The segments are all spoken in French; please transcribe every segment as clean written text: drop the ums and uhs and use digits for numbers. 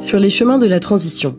sur les chemins de la transition.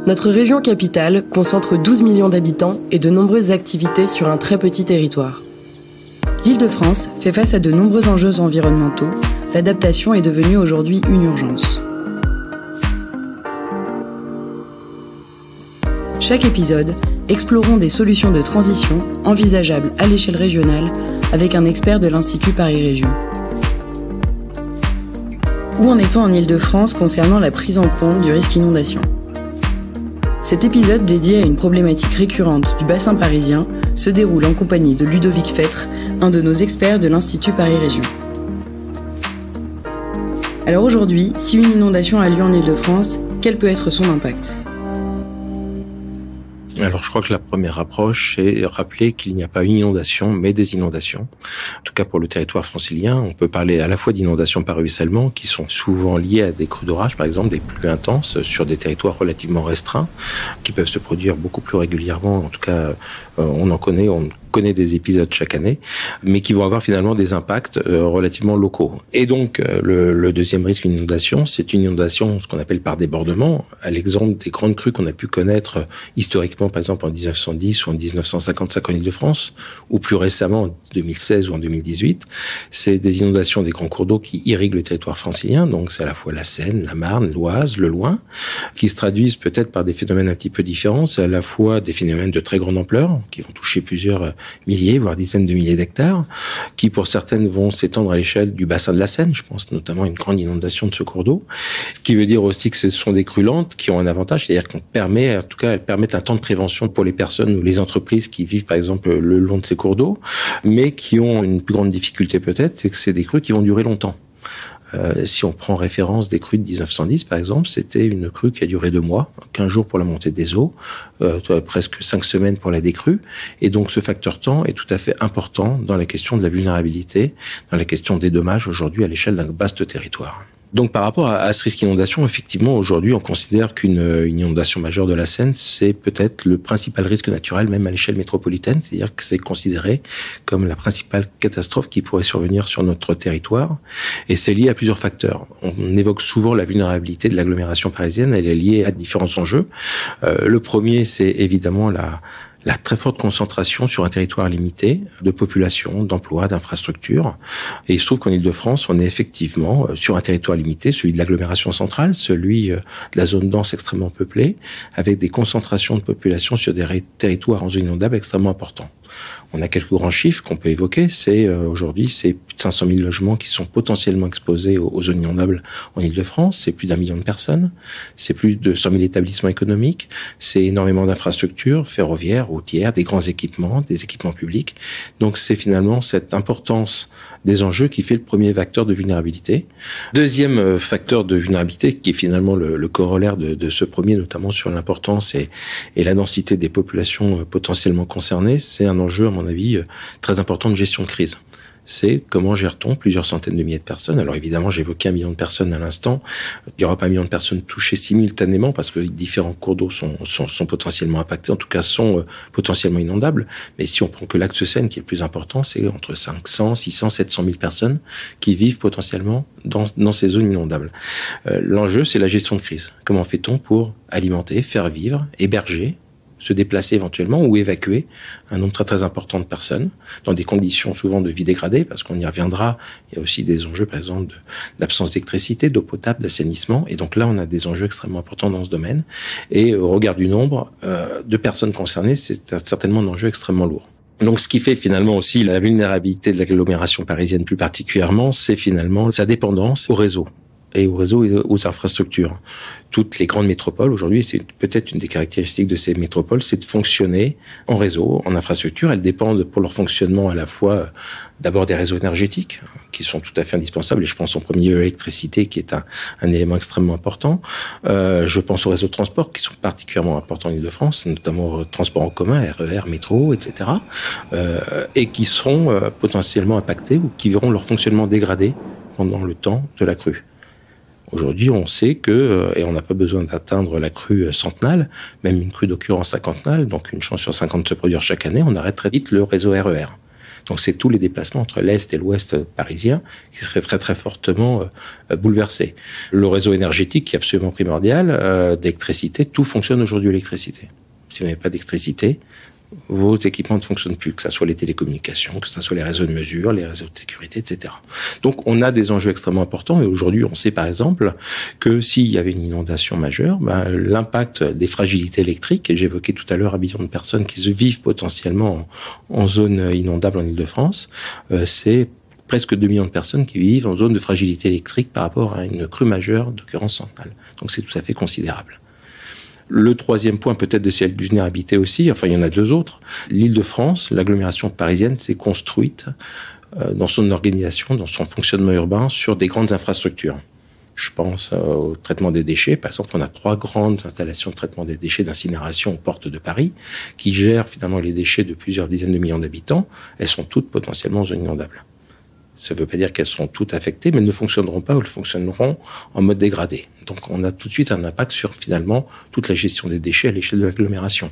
Notre région capitale concentre 12 millions d'habitants et de nombreuses activités sur un très petit territoire. L'Île-de-France fait face à de nombreux enjeux environnementaux. L'adaptation est devenue aujourd'hui une urgence. Chaque épisode, explorons des solutions de transition envisageables à l'échelle régionale avec un expert de l'Institut Paris Région. Où en est-on en Île-de-France concernant la prise en compte du risque inondation ? Cet épisode dédié à une problématique récurrente du bassin parisien se déroule en compagnie de Ludovic Fêtre, un de nos experts de l'Institut Paris Région. Alors aujourd'hui, si une inondation a lieu en Île-de-France, quel peut être son impact ? Alors je crois que la première approche, c'est rappeler qu'il n'y a pas une inondation, mais des inondations. En tout cas pour le territoire francilien, on peut parler à la fois d'inondations par ruissellement, qui sont souvent liées à des crues d'orage, par exemple, des pluies intenses sur des territoires relativement restreints, qui peuvent se produire beaucoup plus régulièrement. En tout cas, on connaît des épisodes chaque année, mais qui vont avoir finalement des impacts relativement locaux. Et donc, le deuxième risque d'inondation, c'est une inondation, ce qu'on appelle par débordement, à l'exemple des grandes crues qu'on a pu connaître historiquement, par exemple en 1910 ou en 1955 en Île-de-France, ou plus récemment en 2016 ou en 2018. C'est des inondations des grands cours d'eau qui irriguent le territoire francilien, donc c'est à la fois la Seine, la Marne, l'Oise, le Loing, qui se traduisent peut-être par des phénomènes un petit peu différents. C'est à la fois des phénomènes de très grande ampleur, qui vont toucher plusieurs milliers, voire dizaines de milliers d'hectares, qui pour certaines vont s'étendre à l'échelle du bassin de la Seine. Je pense notamment à une grande inondation de ce cours d'eau. Ce qui veut dire aussi que ce sont des crues lentes qui ont un avantage, c'est-à-dire elles permettent un temps de prévention pour les personnes ou les entreprises qui vivent par exemple le long de ces cours d'eau, mais qui ont une plus grande difficulté peut-être, c'est que c'est des crues qui vont durer longtemps. Si on prend référence des crues de 1910, par exemple, c'était une crue qui a duré 2 mois, 15 jours pour la montée des eaux, presque 5 semaines pour la décrue. Et donc, ce facteur temps est tout à fait important dans la question de la vulnérabilité, dans la question des dommages aujourd'hui à l'échelle d'un vaste territoire. Donc, par rapport à ce risque d'inondation, effectivement, aujourd'hui, on considère qu'une inondation majeure de la Seine, c'est peut-être le principal risque naturel, même à l'échelle métropolitaine. C'est-à-dire que c'est considéré comme la principale catastrophe qui pourrait survenir sur notre territoire. Et c'est lié à plusieurs facteurs. On évoque souvent la vulnérabilité de l'agglomération parisienne. Elle est liée à différents enjeux. Le premier, c'est évidemment la très forte concentration sur un territoire limité de population, d'emplois, d'infrastructures. Et il se trouve qu'en Île-de-France, on est effectivement sur un territoire limité, celui de l'agglomération centrale, celui de la zone dense extrêmement peuplée, avec des concentrations de population sur des territoires en zone inondable extrêmement importants. On a quelques grands chiffres qu'on peut évoquer. Aujourd'hui, c'est plus de 500 000 logements qui sont potentiellement exposés aux zones inondables en Île-de-France. C'est plus d'1 million de personnes. C'est plus de 100 000 établissements économiques. C'est énormément d'infrastructures ferroviaires, routières, des grands équipements, des équipements publics. Donc, c'est finalement cette importance des enjeux qui fait le premier facteur de vulnérabilité. Deuxième facteur de vulnérabilité, qui est finalement le corollaire de ce premier, notamment sur l'importance et la densité des populations potentiellement concernées, c'est un enjeu, à mon avis, très important de gestion de crise. C'est comment gère-t-on plusieurs centaines de milliers de personnes. Alors évidemment, j'évoquais 1 million de personnes à l'instant. Il n'y aura pas 1 million de personnes touchées simultanément parce que différents cours d'eau sont potentiellement impactés, en tout cas sont potentiellement inondables. Mais si on prend que l'axe Seine, qui est le plus important, c'est entre 500, 600, 700 000 personnes qui vivent potentiellement dans ces zones inondables. L'enjeu, c'est la gestion de crise. Comment fait-on pour alimenter, faire vivre, héberger, se déplacer éventuellement ou évacuer un nombre très très important de personnes dans des conditions souvent de vie dégradée, parce qu'on y reviendra. Il y a aussi des enjeux, par exemple, d'absence d'électricité, d'eau potable, d'assainissement. Et donc là, on a des enjeux extrêmement importants dans ce domaine. Et au regard du nombre de personnes concernées, c'est certainement un enjeu extrêmement lourd. Donc, ce qui fait finalement aussi la vulnérabilité de l'agglomération parisienne plus particulièrement, c'est finalement sa dépendance au réseau et aux infrastructures. Toutes les grandes métropoles, aujourd'hui, c'est peut-être une des caractéristiques de ces métropoles, c'est de fonctionner en réseau, en infrastructure. Elles dépendent pour leur fonctionnement à la fois d'abord des réseaux énergétiques, qui sont tout à fait indispensables, et je pense en premier lieu à l'électricité, qui est un élément extrêmement important. Je pense aux réseaux de transport, qui sont particulièrement importants en Île-de-France, notamment aux transports en commun, RER, métro, etc., et qui seront potentiellement impactés ou qui verront leur fonctionnement dégradé pendant le temps de la crue. Aujourd'hui, on sait que, et on n'a pas besoin d'atteindre la crue centennale, même une crue d'occurrence cinquantennale, donc une chance sur 50 de se produire chaque année, on arrête très vite le réseau RER. Donc c'est tous les déplacements entre l'Est et l'Ouest parisien qui seraient très très fortement bouleversés. Le réseau énergétique qui est absolument primordial, d'électricité, tout fonctionne aujourd'hui à l'électricité. Si vous n'avez pas d'électricité, vos équipements ne fonctionnent plus, que ce soit les télécommunications, que ce soit les réseaux de mesure, les réseaux de sécurité, etc. Donc on a des enjeux extrêmement importants et aujourd'hui on sait par exemple que s'il y avait une inondation majeure, l'impact des fragilités électriques, et j'évoquais tout à l'heure 1 million de personnes qui se vivent potentiellement en zone inondable en Île-de-France, c'est presque 2 millions de personnes qui vivent en zone de fragilité électrique par rapport à une crue majeure d'occurrence centrale. Donc c'est tout à fait considérable. Le troisième point peut-être de cette vulnérabilité aussi, enfin il y en a 2 autres. L'Île-de-France, l'agglomération parisienne s'est construite dans son organisation, dans son fonctionnement urbain sur des grandes infrastructures. Je pense au traitement des déchets. Par exemple, on a 3 grandes installations de traitement des déchets d'incinération aux portes de Paris qui gèrent finalement les déchets de plusieurs dizaines de millions d'habitants. Elles sont toutes potentiellement en zone inondable. Ça ne veut pas dire qu'elles seront toutes affectées, mais elles ne fonctionneront pas ou elles fonctionneront en mode dégradé. Donc on a tout de suite un impact sur finalement toute la gestion des déchets à l'échelle de l'agglomération.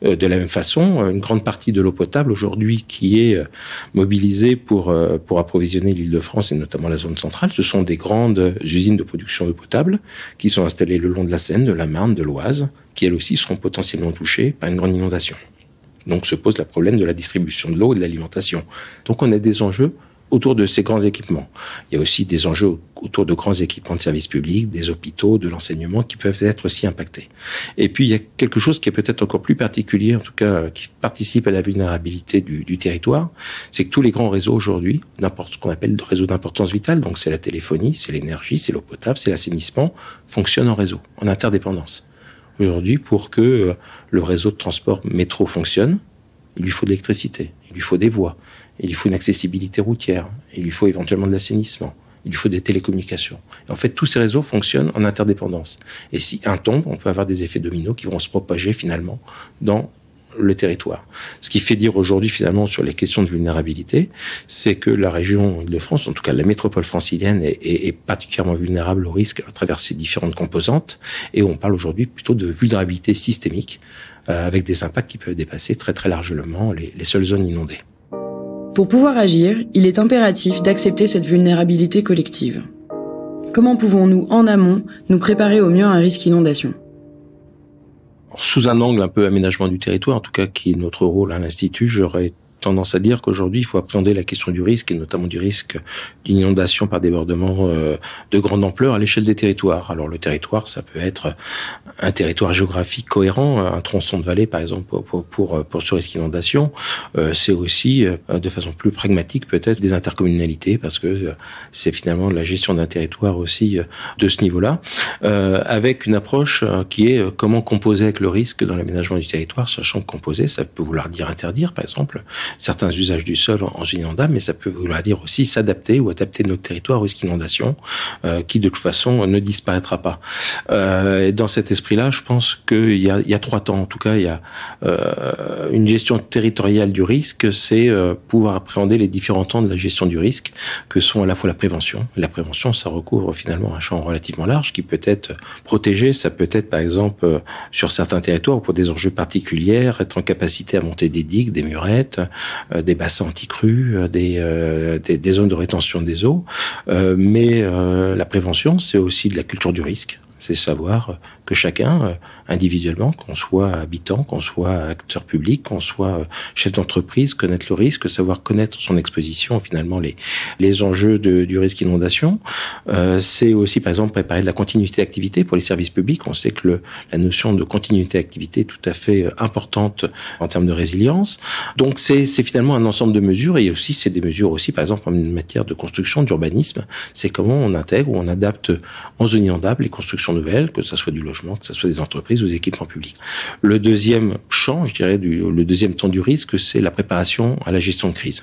De la même façon, une grande partie de l'eau potable aujourd'hui qui est mobilisée pour approvisionner l'Île-de-France et notamment la zone centrale, ce sont des grandes usines de production d'eau potable qui sont installées le long de la Seine, de la Marne, de l'Oise, qui elles aussi seront potentiellement touchées par une grande inondation. Donc se pose le problème de la distribution de l'eau et de l'alimentation. Donc on a des enjeux autour de ces grands équipements. Il y a aussi des enjeux autour de grands équipements de services publics, des hôpitaux, de l'enseignement qui peuvent être aussi impactés. Et puis, il y a quelque chose qui est peut-être encore plus particulier, en tout cas, qui participe à la vulnérabilité du territoire, c'est que tous les grands réseaux aujourd'hui, ce qu'on appelle des réseaux d'importance vitale, donc c'est la téléphonie, c'est l'énergie, c'est l'eau potable, c'est l'assainissement, fonctionnent en réseau, en interdépendance. Aujourd'hui, pour que le réseau de transport métro fonctionne, il lui faut de l'électricité, il lui faut des voies, il lui faut une accessibilité routière, il lui faut éventuellement de l'assainissement, il lui faut des télécommunications. Et en fait, tous ces réseaux fonctionnent en interdépendance. Et si un tombe, on peut avoir des effets dominos qui vont se propager finalement dans le territoire. Ce qui fait dire aujourd'hui finalement sur les questions de vulnérabilité, c'est que la région Île-de-France, en tout cas la métropole francilienne, est particulièrement vulnérable au risque à travers ses différentes composantes. Et on parle aujourd'hui plutôt de vulnérabilité systémique, avec des impacts qui peuvent dépasser très très largement les seules zones inondées. Pour pouvoir agir, il est impératif d'accepter cette vulnérabilité collective. Comment pouvons-nous, en amont, nous préparer au mieux à un risque inondation ? Sous un angle un peu aménagement du territoire, en tout cas qui est notre rôle à l'Institut, j'aurais tendance à dire qu'aujourd'hui, il faut appréhender la question du risque, et notamment du risque d'inondation par débordement de grande ampleur à l'échelle des territoires. Alors le territoire, ça peut être un territoire géographique cohérent, un tronçon de vallée par exemple pour ce risque d'inondation. C'est aussi, de façon plus pragmatique peut-être, des intercommunalités, parce que c'est finalement la gestion d'un territoire aussi de ce niveau-là, avec une approche qui est comment composer avec le risque dans l'aménagement du territoire, sachant que composer, ça peut vouloir dire interdire par exemple certains usages du sol en zone inondable, mais ça peut vouloir dire aussi s'adapter ou adapter notre territoire au risque d'inondation, qui de toute façon ne disparaîtra pas. Et dans cet esprit-là, je pense qu'il y a 3 temps. En tout cas, il y a une gestion territoriale du risque, c'est pouvoir appréhender les différents temps de la gestion du risque, que sont à la fois la prévention. La prévention, ça recouvre finalement un champ relativement large qui peut être protégé. Ça peut être par exemple sur certains territoires pour des enjeux particuliers, être en capacité à monter des digues, des murettes, des bassins anti-crues, des zones de rétention des eaux. Mais la prévention, c'est aussi de la culture du risque. C'est savoir que chacun, individuellement, qu'on soit habitant, qu'on soit acteur public, qu'on soit chef d'entreprise, connaître le risque, savoir connaître son exposition, finalement, les enjeux du risque inondation. C'est aussi, par exemple, préparer de la continuité d'activité pour les services publics. On sait que la notion de continuité d'activité est tout à fait importante en termes de résilience. Donc, c'est finalement un ensemble de mesures, et aussi, c'est des mesures aussi, par exemple, en matière de construction, d'urbanisme. C'est comment on intègre ou on adapte en zone inondable les constructions nouvelles, que ce soit du logement, que ce soit des entreprises ou des équipements publics. Le deuxième champ, je dirais, le deuxième temps du risque, c'est la préparation à la gestion de crise.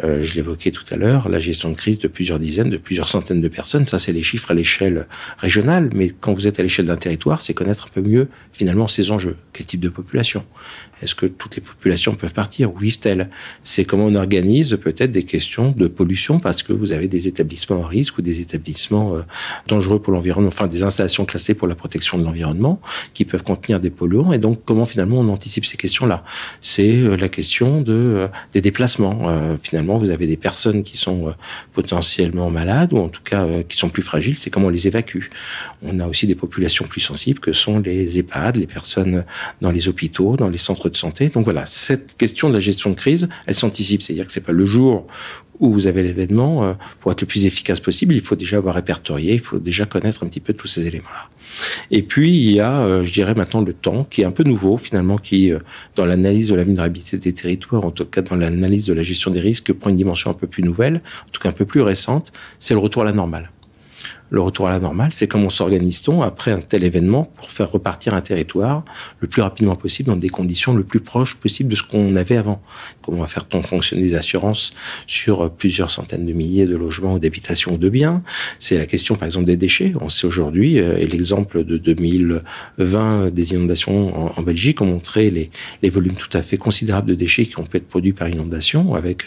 Je l'évoquais tout à l'heure, la gestion de crise de plusieurs dizaines, de plusieurs centaines de personnes, ça c'est les chiffres à l'échelle régionale, mais quand vous êtes à l'échelle d'un territoire, c'est connaître un peu mieux finalement ces enjeux. Quel type de population? Est-ce que toutes les populations peuvent partir? Où vivent-elles? C'est comment on organise peut-être des questions de pollution parce que vous avez des établissements à risque ou des établissements dangereux pour l'environnement, enfin des installations classées pour la protection de l'environnement qui peuvent contenir des polluants. Et donc comment finalement on anticipe ces questions-là? C'est la question des déplacements. Finalement, vous avez des personnes qui sont potentiellement malades ou en tout cas qui sont plus fragiles. C'est comment on les évacue. On a aussi des populations plus sensibles que sont les EHPAD, les personnes dans les hôpitaux, dans les centres de santé. Donc voilà, cette question de la gestion de crise, elle s'anticipe. C'est-à-dire que c'est pas le jour où vous avez l'événement, pour être le plus efficace possible, il faut déjà avoir répertorié, il faut déjà connaître un petit peu tous ces éléments-là. Et puis, il y a, je dirais maintenant, le temps, qui est un peu nouveau, finalement, qui, dans l'analyse de la vulnérabilité des territoires, en tout cas dans l'analyse de la gestion des risques, prend une dimension un peu plus nouvelle, en tout cas un peu plus récente, c'est le retour à la normale. Le retour à la normale, c'est comment s'organise-t-on après un tel événement pour faire repartir un territoire le plus rapidement possible dans des conditions le plus proches possible de ce qu'on avait avant. Comment va faire-t-on fonctionner des assurances sur plusieurs centaines de milliers de logements ou d'habitations ou de biens? C'est la question, par exemple, des déchets. On sait aujourd'hui, et l'exemple de 2020 des inondations en Belgique ont montré les volumes tout à fait considérables de déchets qui ont pu être produits par inondation avec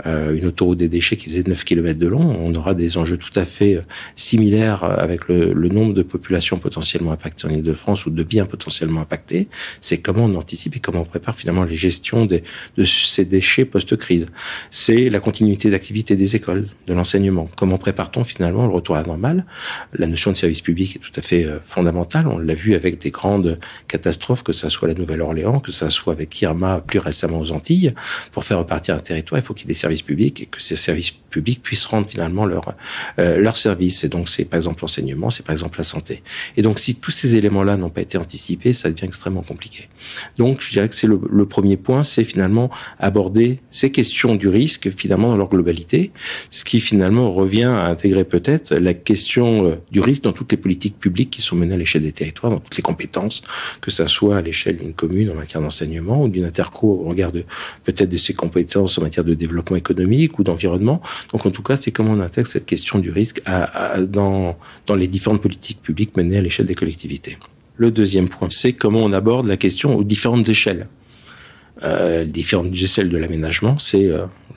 une autoroute des déchets qui faisait 9 km de long. On aura des enjeux tout à fait similaire avec le nombre de populations potentiellement impactées en Île-de-France ou de biens potentiellement impactés. C'est comment on anticipe et comment on prépare finalement les gestions de ces déchets post-crise. C'est la continuité d'activité des écoles, de l'enseignement. Comment prépare-t-on finalement le retour à la normale? La notion de service public est tout à fait fondamentale. On l'a vu avec des grandes catastrophes, que ça soit la Nouvelle-Orléans, que ça soit avec Irma plus récemment aux Antilles. Pour faire repartir un territoire, il faut qu'il y ait des services publics et que ces services publics puissent rendre finalement leur service. Et donc, c'est par exemple l'enseignement, c'est par exemple la santé. Et donc, si tous ces éléments-là n'ont pas été anticipés, ça devient extrêmement compliqué. Donc, je dirais que c'est le premier point, c'est finalement aborder ces questions du risque finalement dans leur globalité, ce qui finalement revient à intégrer peut-être la question du risque dans toutes les politiques publiques qui sont menées à l'échelle des territoires, dans toutes les compétences, que ça soit à l'échelle d'une commune en matière d'enseignement ou d'une interco au regard de peut-être de ses compétences en matière de développement économique ou d'environnement. Donc, en tout cas, c'est comment on intègre cette question du risque dans les différentes politiques publiques menées à l'échelle des collectivités. Le deuxième point, c'est comment on aborde la question aux différentes échelles. Différentes échelles de l'aménagement, c'est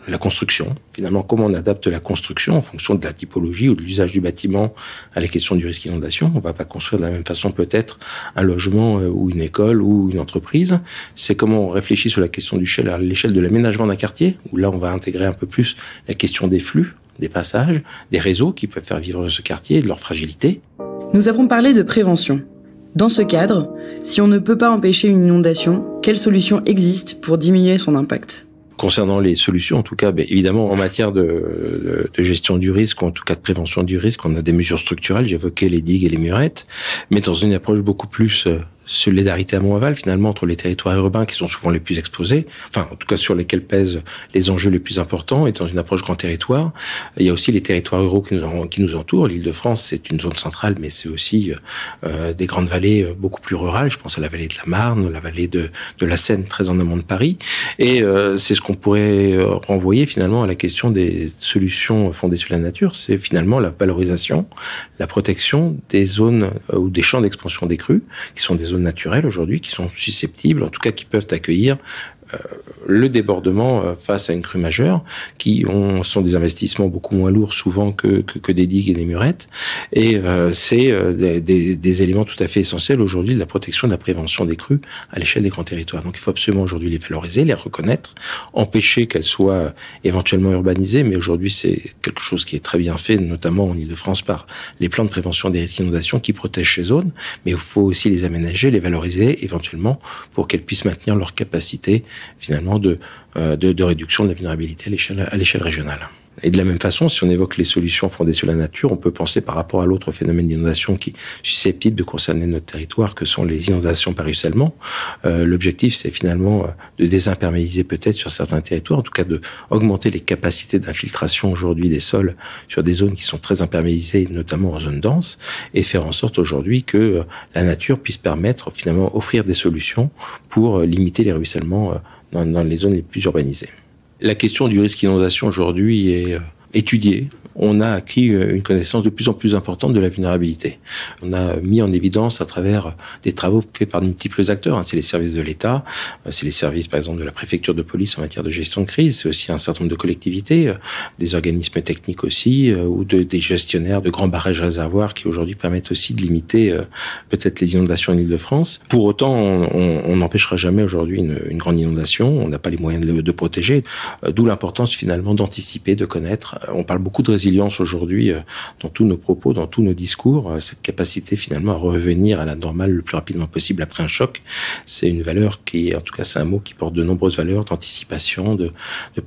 la construction. Finalement, comment on adapte la construction en fonction de la typologie ou de l'usage du bâtiment à la question du risque inondation. On ne va pas construire de la même façon peut-être un logement ou une école ou une entreprise. C'est comment on réfléchit sur la question à l'échelle de l'aménagement d'un quartier, où là on va intégrer un peu plus la question des flux, des passages, des réseaux qui peuvent faire vivre ce quartier et de leur fragilité. Nous avons parlé de prévention. Dans ce cadre, si on ne peut pas empêcher une inondation, quelles solutions existent pour diminuer son impact ? Concernant les solutions, en tout cas, évidemment, en matière de gestion du risque, ou en tout cas de prévention du risque, on a des mesures structurelles. J'évoquais les digues et les murettes, mais dans une approche beaucoup plus solidarité amont-aval, finalement, entre les territoires urbains qui sont souvent les plus exposés, enfin, en tout cas sur lesquels pèsent les enjeux les plus importants, et dans une approche grand territoire. Il y a aussi les territoires ruraux qui nous entourent. L'Île-de-France, c'est une zone centrale, mais c'est aussi des grandes vallées beaucoup plus rurales. Je pense à la vallée de la Marne, la vallée de la Seine, très en amont de Paris. Et c'est ce qu'on pourrait renvoyer finalement à la question des solutions fondées sur la nature. C'est finalement la valorisation, la protection des zones ou des champs d'expansion des crues, qui sont des zones naturelles aujourd'hui, qui sont susceptibles, en tout cas qui peuvent accueillir le débordement face à une crue majeure, sont des investissements beaucoup moins lourds souvent que des digues et des murettes. Et c'est des éléments tout à fait essentiels aujourd'hui de la protection, de la prévention des crues à l'échelle des grands territoires. Donc il faut absolument aujourd'hui les valoriser, les reconnaître, empêcher qu'elles soient éventuellement urbanisées, mais aujourd'hui c'est quelque chose qui est très bien fait, notamment en Île-de-France par les plans de prévention des risques d'inondation qui protègent ces zones, mais il faut aussi les aménager, les valoriser éventuellement pour qu'elles puissent maintenir leur capacité finalement de réduction de la vulnérabilité à l'échelle régionale. Et de la même façon, si on évoque les solutions fondées sur la nature, on peut penser par rapport à l'autre phénomène d'inondation qui est susceptible de concerner notre territoire, que sont les inondations par ruissellement. L'objectif, c'est finalement de désimperméabiliser peut-être sur certains territoires, en tout cas de augmenter les capacités d'infiltration aujourd'hui des sols sur des zones qui sont très imperméabilisées, notamment en zone dense, et faire en sorte aujourd'hui que la nature puisse permettre finalement offrir des solutions pour limiter les ruissellements dans les zones les plus urbanisées. La question du risque inondation aujourd'hui est étudiée. On a acquis une connaissance de plus en plus importante de la vulnérabilité. On a mis en évidence à travers des travaux faits par de multiples acteurs. C'est les services de l'État, c'est les services par exemple de la préfecture de police en matière de gestion de crise, c'est aussi un certain nombre de collectivités, des organismes techniques aussi, ou des gestionnaires de grands barrages réservoirs qui aujourd'hui permettent aussi de limiter peut-être les inondations en Île-de-France. Pour autant, on n'empêchera jamais aujourd'hui une grande inondation. On n'a pas les moyens de protéger. D'où l'importance finalement d'anticiper, de connaître. On parle beaucoup de résilience aujourd'hui dans tous nos propos, dans tous nos discours, cette capacité finalement à revenir à la normale le plus rapidement possible après un choc, c'est une valeur qui, en tout cas c'est un mot qui porte de nombreuses valeurs d'anticipation, de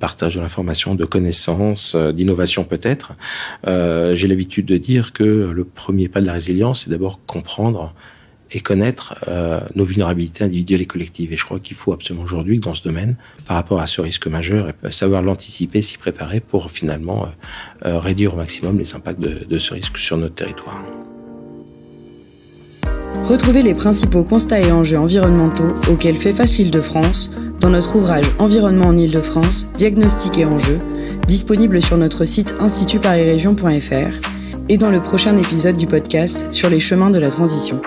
partage de l'information, de connaissance, d'innovation peut-être. J'ai l'habitude de dire que le premier pas de la résilience, c'est d'abord comprendre et connaître nos vulnérabilités individuelles et collectives. Et je crois qu'il faut absolument aujourd'hui, dans ce domaine, par rapport à ce risque majeur, savoir l'anticiper, s'y préparer pour finalement réduire au maximum les impacts de ce risque sur notre territoire. Retrouvez les principaux constats et enjeux environnementaux auxquels fait face l'Île-de-France dans notre ouvrage Environnement en Île-de-France, diagnostic et enjeux, disponible sur notre site institutparisregion.fr et dans le prochain épisode du podcast sur les chemins de la transition.